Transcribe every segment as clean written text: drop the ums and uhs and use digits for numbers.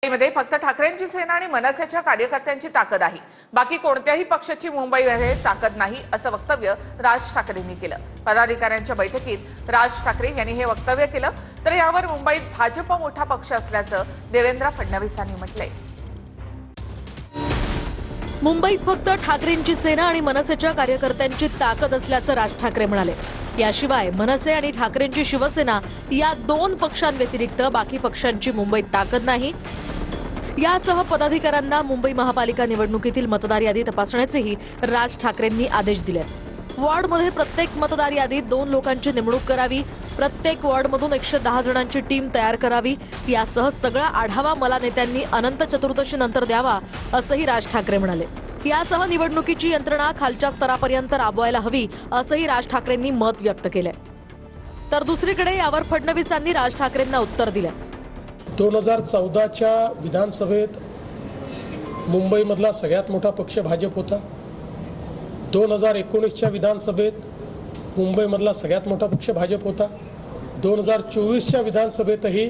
मध्ये फक्त ठाकरेंची सेना आणि मनसेच्या कार्यकर्त्यांची ताकद आहे, बाकी कोणत्याही पक्षाची मुंबईमध्ये ताकद नाही असं वक्तव्य राज ठाकरेंनी केलं। पदाधिकाऱ्यांच्या बैठकीत राज ठाकरे यांनी हे वक्तव्य केलं, तर यावर मुंबईत भाजप मोठा पक्ष असल्याचं देवेंद्र फडणवीसांनी म्हटलंय। मुंबईत फक्त ठाकरेंची सेना आणि मनसेच्या कार्यकर्त्यांची ताकद असल्याचं राज ठाकरे म्हणाले। याशिवाय मनसे आणि ठाकरेंची शिवसेना या दोन पक्षांव्यतिरिक्त बाकी पक्षांची मुंबईत ताकद नाही। यासह पदाधिकाऱ्यांना मुंबई महापालिका निवडणुकीतील मतदार यादी तपासण्याचेही राज ठाकरेंनी आदेश दिले। वॉर्डमध्ये प्रत्येक मतदार यादीत 2 लोकांची नेमणूक करावी, प्रत्येक वॉर्डमधून 110 जणांची टीम तयार करावी, यासह सगळा आढावा मला नेत्यांनी अनंत चतुर्दशी नंतर द्यावा असंही राज ठाकरे म्हणाले। यासह निवडणुकीची यंत्रणा खालच्या स्तरापर्यंत राबवायला हवी असंही राज ठाकरेंनी मत व्यक्त केलंय। तर दुसरीकडे यावर फडणवीसांनी राज ठाकरेंना उत्तर दिलं। 2014च्या विधानसभेत मुंबईमधला सगळ्यात मोठा पक्ष भाजप होता। 2019च्या विधानसभेत मुंबईमधला सगळ्यात मोठा पक्ष भाजप होता। 2024च्या विधानसभेतही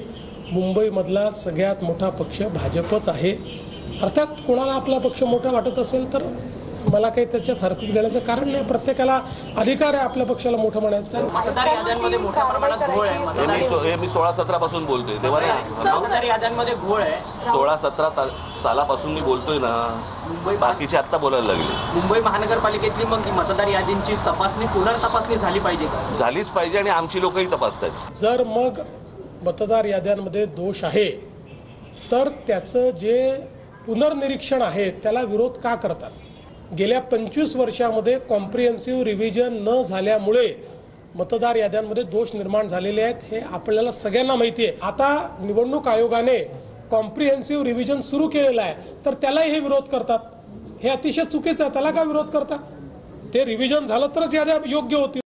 मुंबईमधला सगळ्यात मोठा पक्ष भाजपच आहे। अर्थात कोणाला आपला पक्ष मोठा वाटत असेल तर मला काही त्याच्यात हरकत घेण्याचं कारण नाही। प्रत्येकाला अधिकार आहे आपल्या पक्षाला मोठं म्हणायचं। मतदार याद्यांमध्ये मोठ्या प्रमाणात घोळ आहे। मी 16-17 पासून बोलतोय तेव्हा मतदार याद्यांमध्ये घोळ आहे। 16-17 सालापासून मी बोलतोय ना, बाकीचे आता बोलायला लागले। मुंबई महानगरपालिकेतली मग मतदार यादींची तपासणी पुनर्तपासणी झाली पाहिजे का? झालीच पाहिजे आणि आमची लोकही तपासतात। जर मग मतदार याद्यांमध्ये दोष आहे तर त्याचं जे पुनर्निरीक्षण आहे त्याला विरोध का करतात? गेल्या 25 वर्षामध्ये कॉम्प्रिहेन्सिव्ह रिव्हिजन न झाल्यामुळे मतदार याद्यांमध्ये दोष निर्माण झालेले आहेत, हे आपल्याला सगळ्यांना माहिती आहे। आता निवडणूक आयोगाने कॉम्प्रिहेन्सिव्ह रिव्हिजन सुरू केलेलं आहे, तर त्यालाही हे विरोध करतात। हे अतिशय चुकीचं आहे। त्याला का विरोध करतात? ते रिव्हिजन झालं तरच याद्या योग्य होतील।